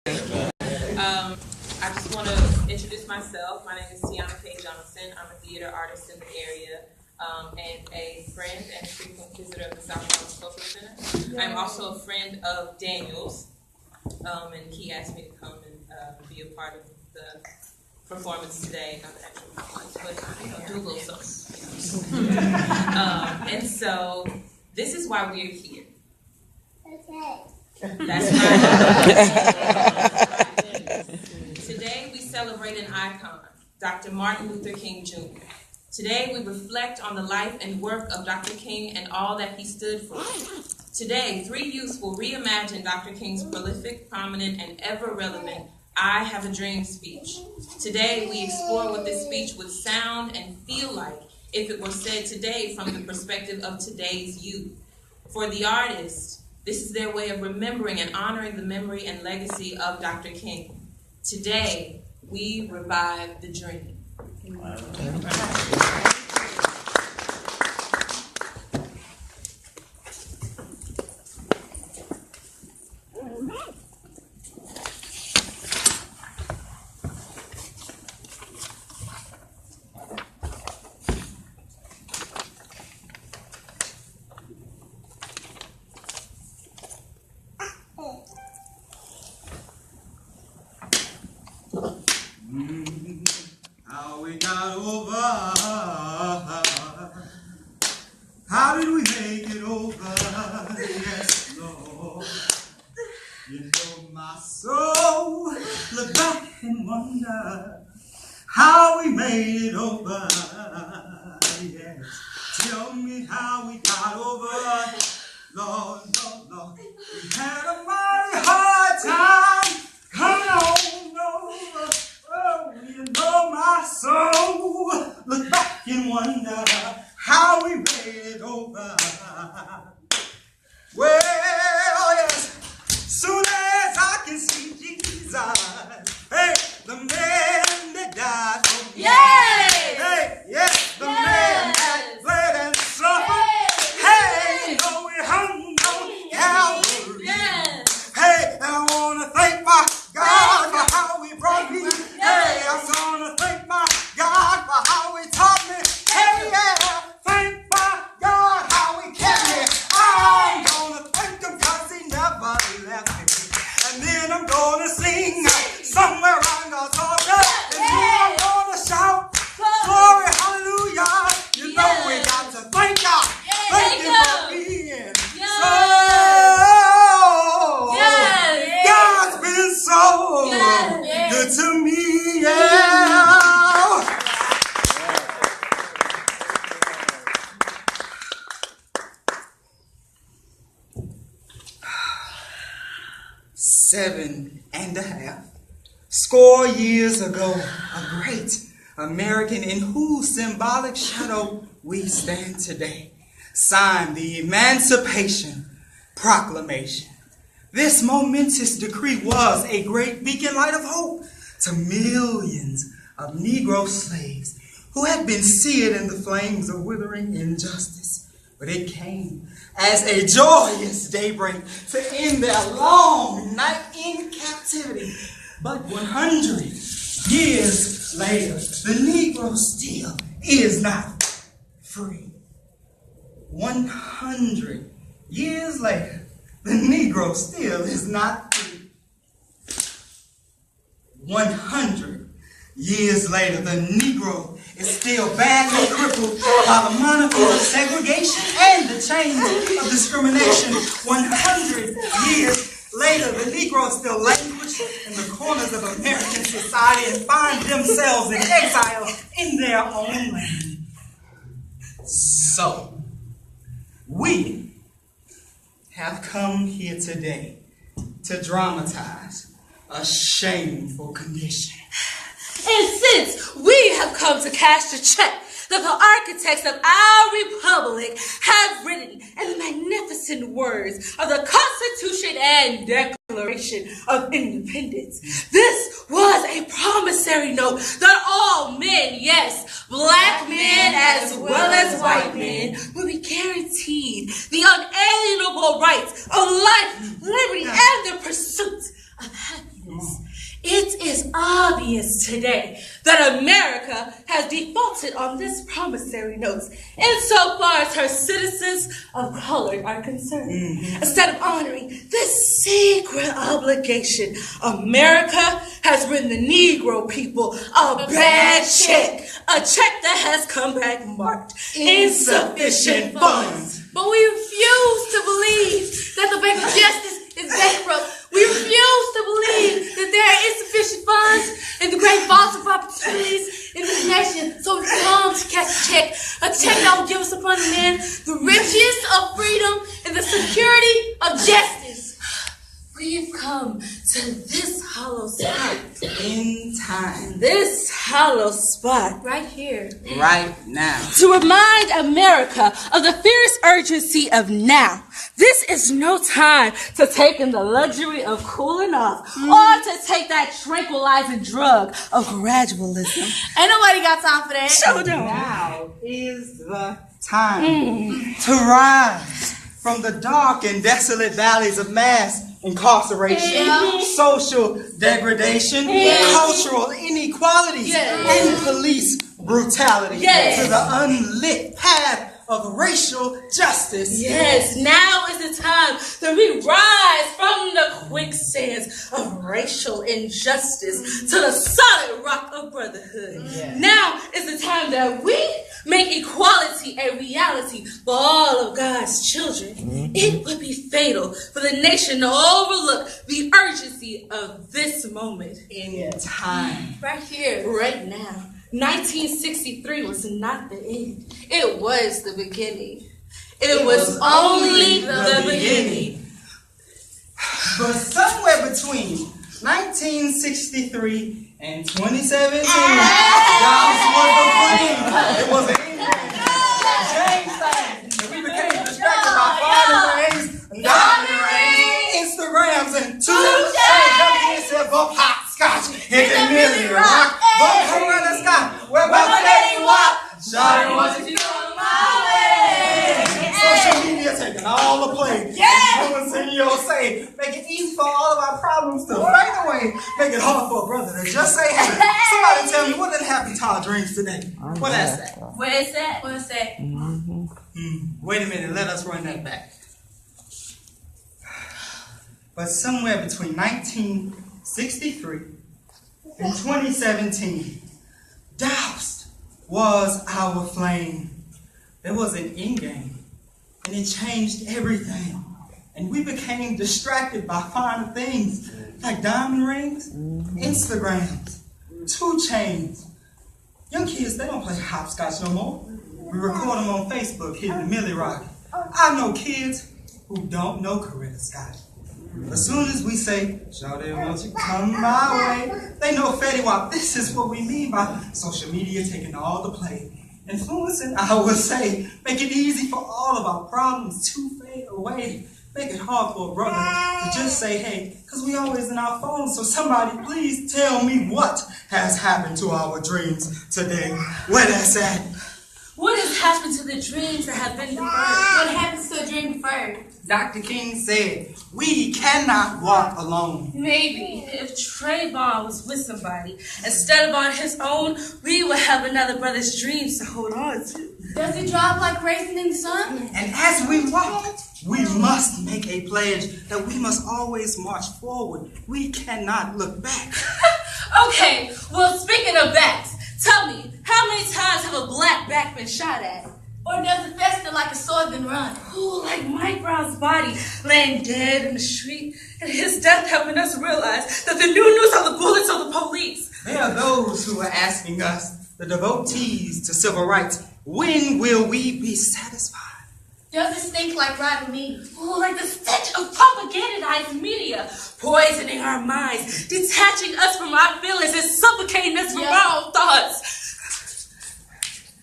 I just want to introduce myself. My name is Tiana K. Johnson. I'm a theater artist in the area and a friend and frequent visitor of the South Bronx Cultural Center. I'm also a friend of Daniel's, and he asked me to come and be a part of the performance today. Not the actual performance, but do a little something. And so this is why we're here. Okay. That's right. Today we celebrate an icon, Dr. Martin Luther King Jr. Today we reflect on the life and work of Dr. King and all that he stood for. Today, 3 youths will reimagine Dr. King's prolific, prominent, and ever-relevant I Have a Dream speech. Today we explore what this speech would sound and feel like if it were said today from the perspective of today's youth. For the artists, this is their way of remembering and honoring the memory and legacy of Dr. King. Today, we revive the dream. How we got over? How did we make it over? Yes, Lord. You know my soul. Look back and wonder how we made it over. Yes. Tell me how we got over. Lord, Lord, Lord. We had a mighty hard time. Come on over. Oh, you know my soul. Look back and wonder how we made it over. Well, yes, soon as I can see Jesus, hey, the man that died for me. Yes! Hey, yes, the man that bled and suffered. Hey, though we hung on Calvary. Yes! Hey, I want to thank my God for how he brought me. Hey, I'm gonna thank my God for how he taught me. Hey, yeah, thank my God how he kept me. I'm gonna thank him cause he never left me. And then I'm gonna sing somewhere around God's altar. And then I'm gonna shout glory, hallelujah. You know we got to thank God. Thank him for being so. God's been so good to me, yeah. 7.5 score years ago, a great American in whose symbolic shadow we stand today signed the Emancipation Proclamation. This momentous decree was a great beacon light of hope to millions of Negro slaves who had been seared in the flames of withering injustice. But it came as a joyous daybreak to end their long night in captivity. But 100 years later, the Negro still is not free. 100 years later, the Negro still is not free. 100 years later, the Negro is still badly crippled by the monotone of segregation and the chains of discrimination. 100 years later, the Negro still languish in the corners of American society and find themselves in exile in their own land. So, we have come here today to dramatize a shameful condition. And since we have come to cash the check that the architects of our republic have written in the magnificent words of the Constitution and Declaration of Independence, this was a promissory note that all men, yes, black men as well as white men, will be guaranteed the unalienable rights of life, liberty, and the pursuit of happiness. It is obvious today that America has defaulted on this promissory notes insofar as her citizens of color are concerned. Instead of honoring this secret obligation, America has written the Negro people a bad check. A check that has come back marked insufficient funds. But we refuse to believe that the Bank of Justice is bankrupt. We refuse to believe that there are insufficient funds in the great vaults of opportunities in this nation. So we come to cash a check that will give us upon the man the riches of freedom and the security of justice. We've come to this hollow spot. In time. This hollow spot Right here. Right now. to remind America of the fierce urgency of now. This is no time to take in the luxury of cooling off or to take that tranquilizing drug of gradualism. Ain't nobody got time for that. Show them. Now is the time to rise from the dark and desolate valleys of mass incarceration, social degradation, cultural inequalities, and police brutality to the unlit path of racial justice. Yes, now is the time that we rise from the quicksands of racial injustice to the solid rock of brotherhood. Now is the time that we make equality a reality for all of God's children. It would be fatal for the nation to overlook the urgency of this moment. In time. Right here. Right now. 1963 was not the end. It was the beginning. It was only the beginning. But somewhere between 1963 and 2017, Dallas was the flame. It was an England. James thing. And we became distracted by falling rains, diamond rains, Instagrams, and two shades. Young kids said, "Both hopscotch, hit the million rock, both Coretta Scott, we're about to let you walk. Shawty wants you on my way." Social media taking all the play. Influencing your say, make it easy for all of our problems to fade away. Make it hard for a brother to just say, "Hey." Somebody tell me what done happened to our dreams today. What that's that? Where is that? Where's that? Wait a minute, let us run that back. But somewhere between 1963 and 2017, doused was our flame. There was an end game, and it changed everything. And we became distracted by finer things like diamond rings, Instagrams, 2 chains. Young kids, they don't play hopscotch no more. We record them on Facebook, hitting the Millie Rock. I know kids who don't know Coretta Scott. As soon as we say, "Shawty, won't you come my way?" they know Fetty Wap. This is what we mean by social media taking all the play. Influencing, I would say, make it easy for all of our problems to fade away. Make it hard for a brother to just say, "Hey," because we always in our phones. So somebody please tell me what has happened to our dreams today. Where that's at. What has happened to the dreams that have been deferred? What happens to a dream deferred? Dr. King said, "We cannot walk alone." Maybe if Trayvon was with somebody, instead of on his own, we would have another brother's dreams to hold on to. Does it drop like raisin in the sun? And as we walk, we must make a pledge that we must always march forward. We cannot look back. Okay, well, speaking of backs, tell me, how many times have a black back been shot at? Or does it fester like a sword been run? Ooh, like Mike Brown's body laying dead in the street, and his death helping us realize that the new news are the bullets of the police. There are those who are asking us, the devotees to civil rights, when will we be satisfied? Does it stink like rotten meat? Ooh, like the stench of propagandized media, poisoning our minds, detaching us from our feelings, and suffocating us from our own thoughts.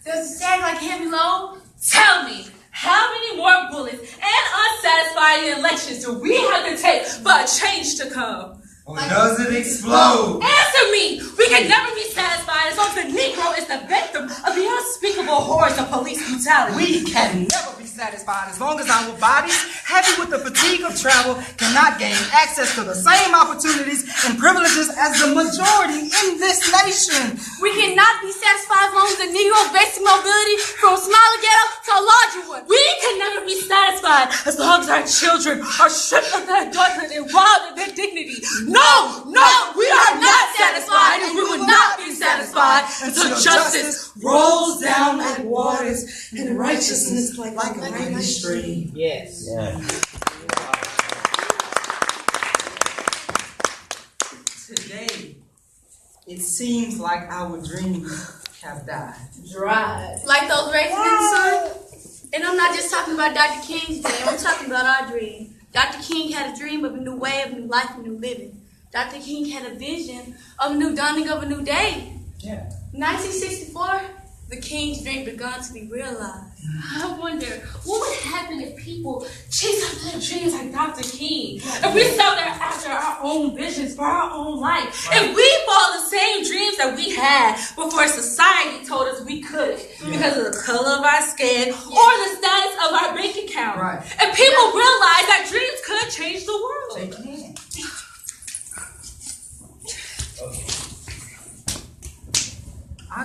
Does it sag like heavy load? Tell me, how many more bullets and unsatisfying elections do we have to take for a change to come? Or does it explode? Answer me! We can never be satisfied as long as the Negro is the victim of the unspeakable horrors of police brutality. We can never be satisfied as long as our bodies, heavy with the fatigue of travel, cannot gain access to the same opportunities and privileges as the majority in this nation. We cannot be satisfied as long as the Negro basic mobility from a smaller ghetto to a larger one. We can never be satisfied as long as our children are stripped of their adulthood and robbed of their dignity. No, we are not satisfied, and we will not be satisfied until justice rolls down like waters and righteousness like a mighty stream. Yes. Today, it seems like our dreams have died. Dry. Like those raisins in the sun. And I'm not just talking about Dr. King's dream, I'm talking about our dream. Dr. King had a dream of a new way, of new life, and new living. Dr. King had a vision of a new dawning of a new day. Yeah. 1964, the King's dream begun to be realized. I wonder, what would happen if people chase after their dreams like Dr. King? If we sought after our own visions for our own life? If we follow the same dreams that we had before society told us we couldn't because of the color of our skin or the status of our bank account? Right. And people realized that dreams could change the world. They can. I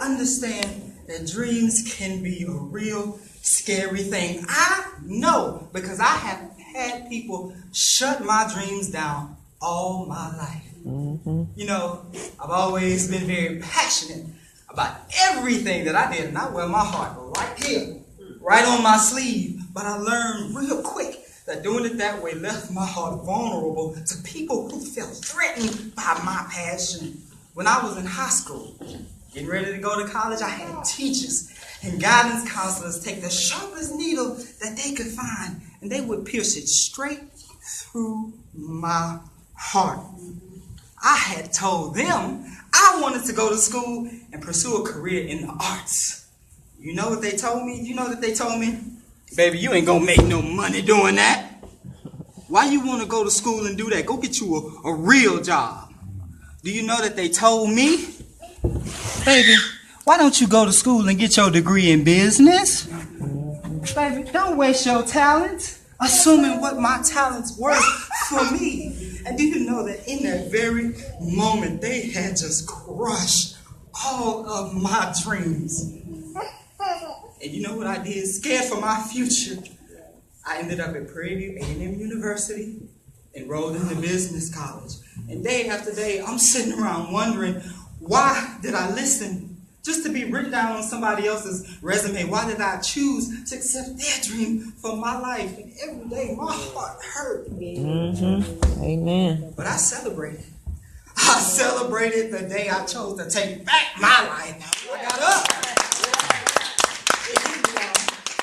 understand that dreams can be a real scary thing. I know because I have had people shut my dreams down all my life. You know, I've always been very passionate about everything that I did, and I wear my heart right here, right on my sleeve. But I learned real quick that doing it that way left my heart vulnerable to people who felt threatened by my passion. When I was in high school, getting ready to go to college, I had teachers and guidance counselors take the sharpest needle that they could find, and they would pierce it straight through my heart. I had told them I wanted to go to school and pursue a career in the arts. You know what they told me? You know what they told me? Baby, you ain't gonna make no money doing that. Why you want to go to school and do that? Go get you a real job. Do you know that they told me? Baby, why don't you go to school and get your degree in business? Baby, don't waste your talent assuming what my talents were for me. And do you know that in that very moment, they had just crushed all of my dreams. And you know what I did? Scared for my future, I ended up at Prairie View A&M University, enrolled in the business college. And day after day, I'm sitting around wondering, why did I listen just to be written down on somebody else's resume? Why did I choose to accept their dream for my life? And every day, my heart hurt. Amen. But I celebrated. I celebrated the day I chose to take back my life. I got up.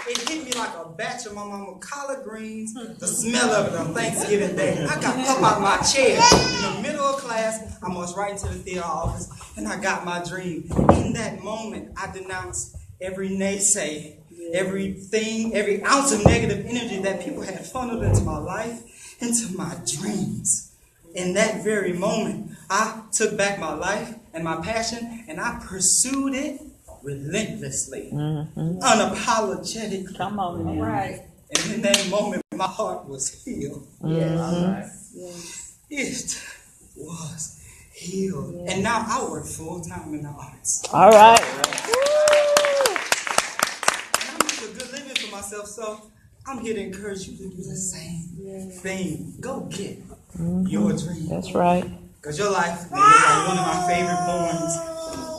It hit me like a batch of my mama collard greens, the smell of it on Thanksgiving Day. I got up out my chair in the middle of class. I marched right into the theater office, and I got my dream. In that moment, I denounced every naysay, everything, every ounce of negative energy that people had funneled into my life, into my dreams. In that very moment, I took back my life and my passion, and I pursued it relentlessly, unapologetically. Come on, man. Right. And in that moment, my heart was healed. It was healed. And now I work full-time in the arts. All right. And I make a good living for myself, so I'm here to encourage you to do the same thing. Go get your dream. That's right. Because your life may look like one of my favorite poems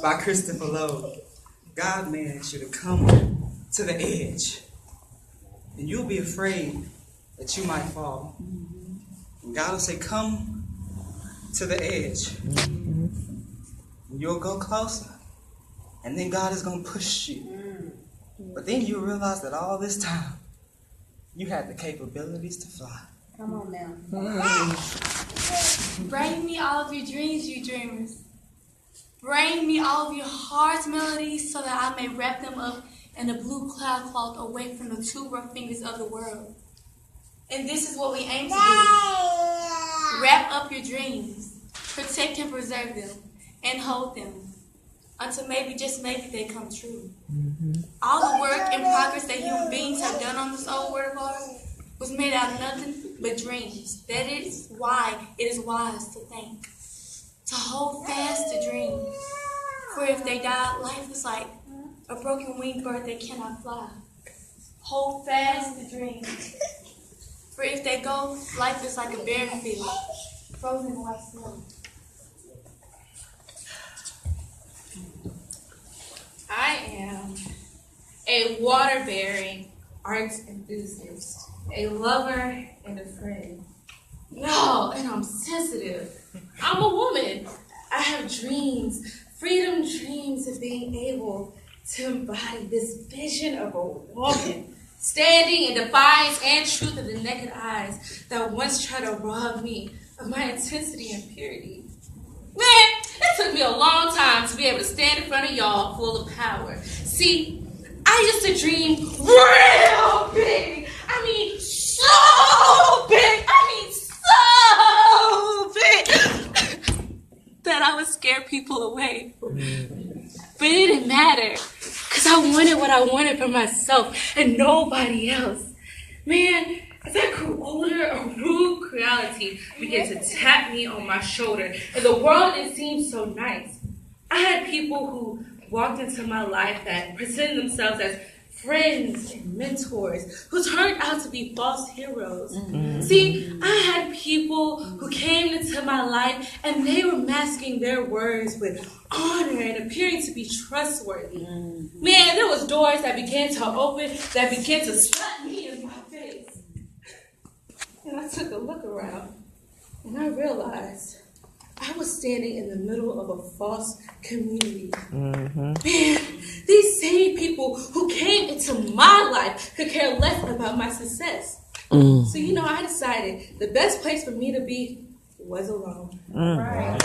by Christopher Lowe. God may ask you to come to the edge, and you'll be afraid that you might fall. And God will say, come to the edge. And you'll go closer, and then God is going to push you. But then you'll realize that all this time, you had the capabilities to fly. Come on now. Bring me all of your dreams, you dreamers. Bring me all of your heart's melodies so that I may wrap them up in a blue cloud cloth away from the two rough fingers of the world. And this is what we aim to do. Wrap up your dreams, protect and preserve them, and hold them. until maybe, just maybe, they come true. All the work and progress that human beings have done on this old world of ours was made out of nothing but dreams. That is why it is wise to think, to hold fast to dreams. For if they die, life is like a broken winged bird that cannot fly. Hold fast to dreams. For if they go, life is like a barren field, frozen in white snow. I am a water-bearing art enthusiast, a lover and a friend. No, and I'm sensitive. I'm a woman. I have dreams, freedom dreams of being able to embody this vision of a woman, standing in defiance and truth of the naked eyes that once tried to rob me of my intensity and purity. Man, it took me a long time to be able to stand in front of y'all full of power. See, I used to dream real big. I mean, so big. So big. That I would scare people away. But it didn't matter, because I wanted what I wanted for myself and nobody else. Man, as I grew older, a rude reality began to tap me on my shoulder, and the world didn't seem so nice. I had people who walked into my life that presented themselves as friends and mentors who turned out to be false heroes. See, I had people who came into my life and they were masking their words with honor and appearing to be trustworthy. Man, there was doors that began to open, that began to slap me in my face. And I took a look around and I realized I was standing in the middle of a false community. Man, these same people who came into my life could care less about my success. So, I decided the best place for me to be was alone. Right.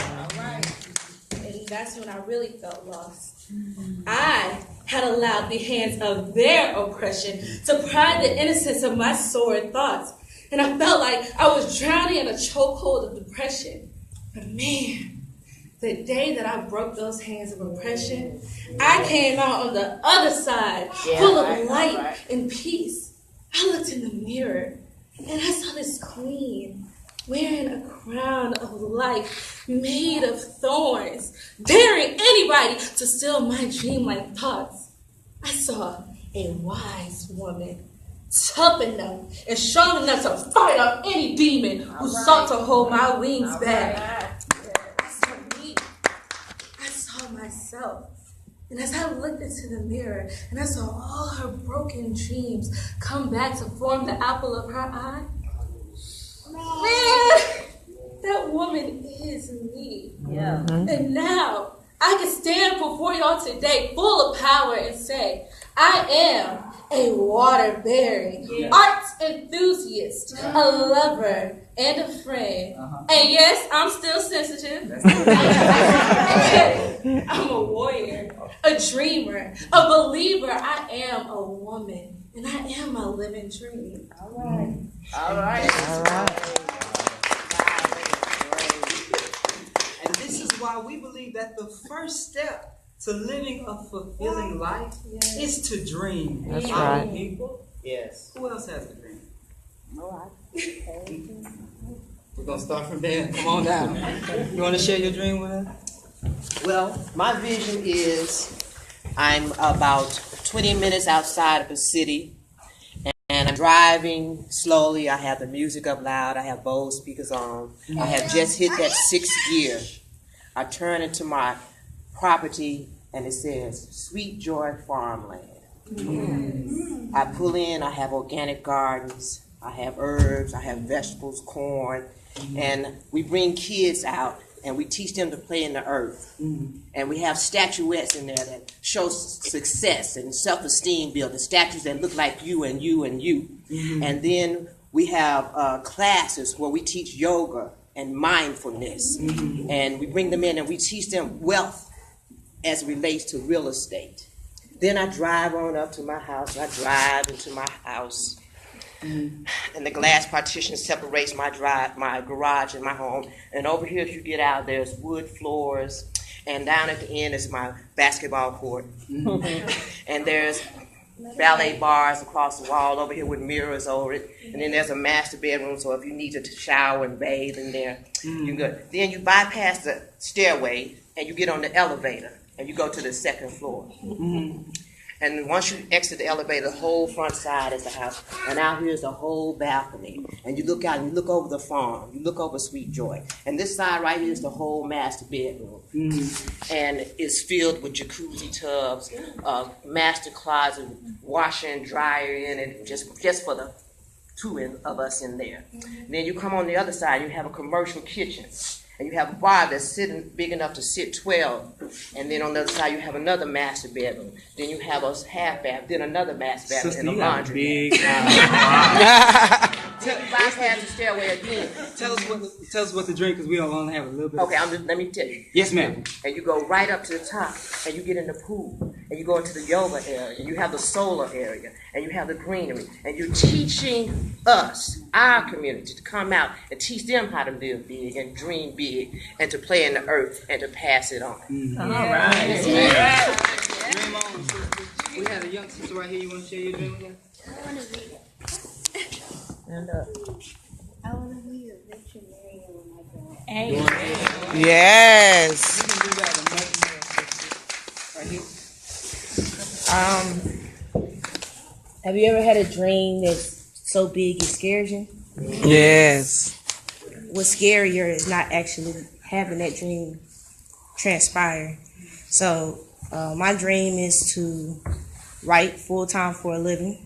And that's when I really felt lost. I had allowed the hands of their oppression to pry the innocence of my sordid thoughts. And I felt like I was drowning in a chokehold of depression. But man, the day that I broke those hands of oppression, I came out on the other side, full of light and peace. I looked in the mirror and I saw this queen wearing a crown of life made of thorns, daring anybody to steal my dreamlike thoughts. I saw a wise woman, tough enough and strong enough to fight off any demon who sought to hold my wings back. I saw me. I saw myself. And as I looked into the mirror and I saw all her broken dreams come back to form the apple of her eye, man, that woman is me. And now I can stand before y'all today full of power and say, I am a water-bearing art enthusiast, a lover, and a friend. And yes, I'm still sensitive. I'm a warrior, a dreamer, a believer. I am a woman, and I am a living dream. All right. And this is why we believe that the first step to living a fulfilling life is to dream. That's Our right. people. Yes. Who else has a dream? We're going to start from there. Come on down. You want to share your dream with us? Well, my vision is I'm about 20 minutes outside of a city, and I'm driving slowly. I have the music up loud. I have Bose speakers on. I have just hit that 6th gear. I turn into my property, and it says Sweet Joy Farmland. I pull in. I have organic gardens. I have herbs. I have vegetables, corn, and we bring kids out and we teach them to play in the earth. And we have statuettes in there that show success and self-esteem building, statues that look like you and you and you. And then we have classes where we teach yoga and mindfulness. And we bring them in and we teach them wealth as it relates to real estate. Then I drive on up to my house. I drive into my house. And the glass partition separates my garage and my home. And over here, as you get out, there's wood floors. And down at the end is my basketball court. And there's ballet bars across the wall over here with mirrors over it. And then there's a master bedroom, so if you need to shower and bathe in there, you can go. Then you bypass the stairway and you get on the elevator and you go to the second floor. And once you exit the elevator, the whole front side is the house. And out here is the whole balcony. And you look out and you look over the farm. You look over Sweet Joy. And this side right here is the whole master bedroom. And it's filled with jacuzzi tubs, master closet, washer and dryer in it, just for the two of us in there. Then you come on the other side, you have a commercial kitchen. And you have a bar that's sitting big enough to sit 12. And then on the other side, you have another master bedroom. Then you have a half bath, then another master bathroom, and a laundry. Then you bypass the stairway again. Tell us what to drink, because we only have a little bit. Okay, let me tell you. Yes, ma'am. And you go right up to the top, and you get in the pool, and you go into the yoga area, and you have the solar area, and you have the greenery, and you're teaching us, our community, to come out and teach them how to live big and dream big and to play in the earth and to pass it on. All right. Yeah. Dream on, sister. We have a young sister right here. You want to share your dream with us? I want to be And I want to be a veterinarian when I grow up. Yes. You can do that and much more, sister. Right here. Have you ever had a dream that's so big it scares you? Yes. What's scarier is not actually having that dream transpire. So my dream is to write full-time for a living,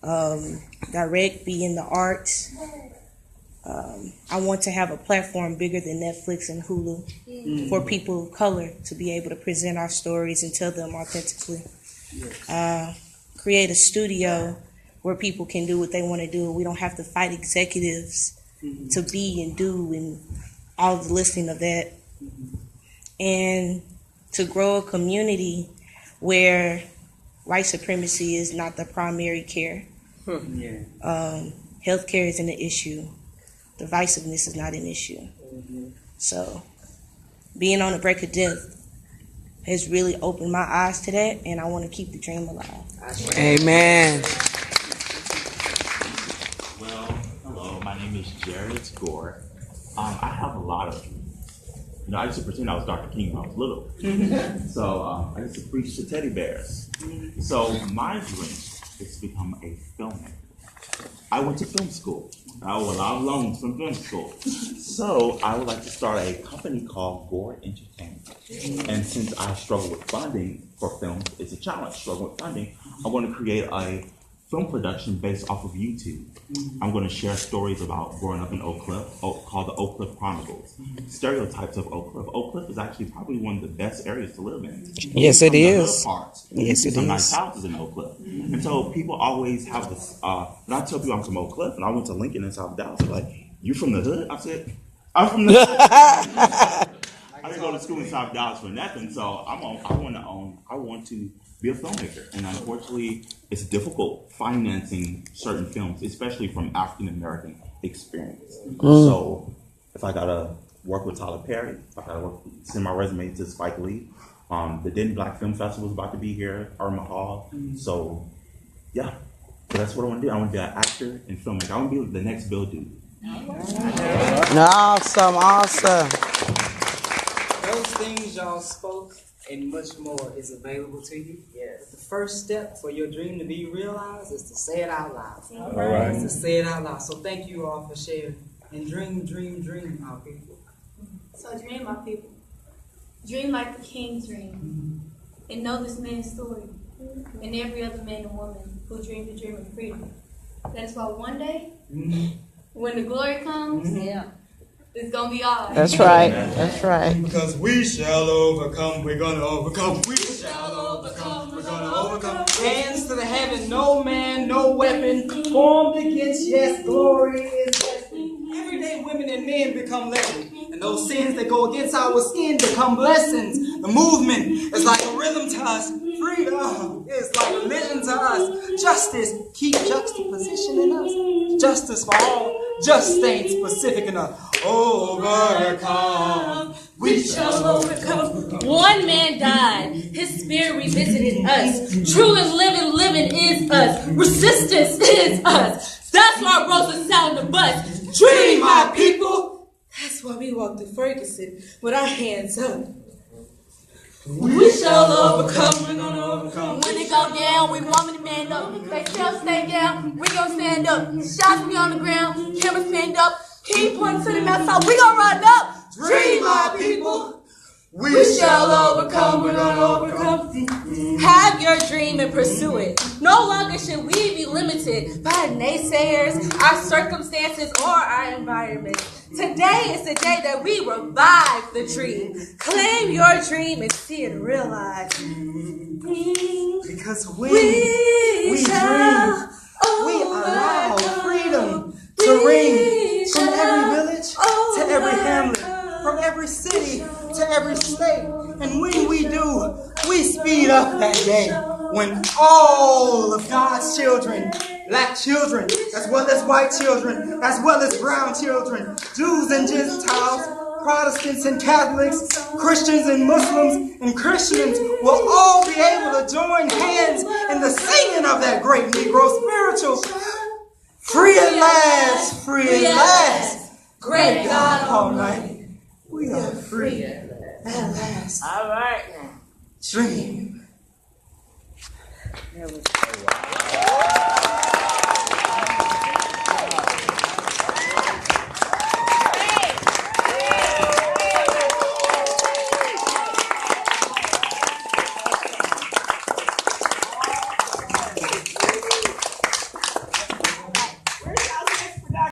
direct, be in the arts. I want to have a platform bigger than Netflix and Hulu for people of color to be able to present our stories and tell them authentically. Create a studio where people can do what they want to do. We don't have to fight executives to be and do and all the listing of that. And to grow a community where white supremacy is not the primary care. Healthcare isn't an issue. Divisiveness is not an issue. So being on the brink of death has really opened my eyes to that, and I want to keep the dream alive. Amen. Well, hello, my name is Jared Gore. I have a lot of dreams. You know, I used to pretend I was Dr. King when I was little. So I used to preach to teddy bears. So my dream is to become a filmmaker. I went to film school. I was loans from film school. So I would like to start a company called Gore Entertainment. And since I struggle with funding for films, it's a challenge, struggle with funding, I want to create a film production based off of YouTube. I'm going to share stories about growing up in Oak Cliff, called the Oak Cliff Chronicles. Stereotypes of Oak Cliff. Oak Cliff is actually probably one of the best areas to live in. Yes, it is. Parts. Yes, it some is. nice houses in Oak Cliff. And so people always have this, when I tell people I'm from Oak Cliff, and I went to Lincoln in South Dallas, they're like, you from the hood? I said, I'm from the hood. I didn't go to school in South Dallas for nothing, so I want to be a filmmaker. And unfortunately, it's difficult financing certain films, especially from African American experience. So if I gotta work with Tyler Perry, if I gotta send my resume to Spike Lee, the Denton Black Film Festival is about to be here, Irma Hall. So yeah, so that's what I want to do. I want to be an actor and filmmaker. I want to be the next Bill Dude. Awesome. Those things y'all spoke and much more is available to you. Yes. The first step for your dream to be realized is to say it out loud. All right. Is to say it out loud. So thank you all for sharing. And dream, dream, dream, our people. So dream, my people. Dream like the king's dream. And know this man's story. And every other man and woman who dreamed the dream of freedom. That's why one day, when the glory comes, it's going to be ours. That's right. That's right. Because we shall overcome. We're going to overcome. We shall overcome. We're going to overcome. Hands to the heaven. No man, no weapon formed against. Yes, glory is destined. Every day women and men become legend. And those sins that go against our skin become blessings. The movement is like a rhythm to us. Freedom is like religion to us. Justice, keep juxtaposition in us. Justice for all. Just ain't specific enough. overcome. We shall overcome. One man died. His spirit revisited us. True and living is us. Resistance is us. That's why Rosa sound the bus. Dream, my people. That's why we walk through Ferguson with our hands up. We shall overcome. We're gonna overcome. When it go down, we want me to man up. They still stay down, we gon' stand up. Shots be on the ground, cameras stand up. King pointing to the mouth, so we gon' run up. Dream, my people. We shall overcome. We're gonna overcome. Have your dream and pursue it. No longer should we be limited by naysayers, our circumstances, or our environment. Today is the day that we revive the dream. Claim your dream and see it realized. Because when we dream, we allow freedom to ring from every village to every hamlet, from every city to every state. And when we do, we speed up that day when all of God's children, black children, as well as white children, as well as brown children, Jews and Gentiles, Protestants and Catholics, Christians and Muslims and Christians will all be able to join hands in the singing of that great Negro spiritual. Free at last, free at last. Great God Almighty, we are free at last. All right. Dream. That was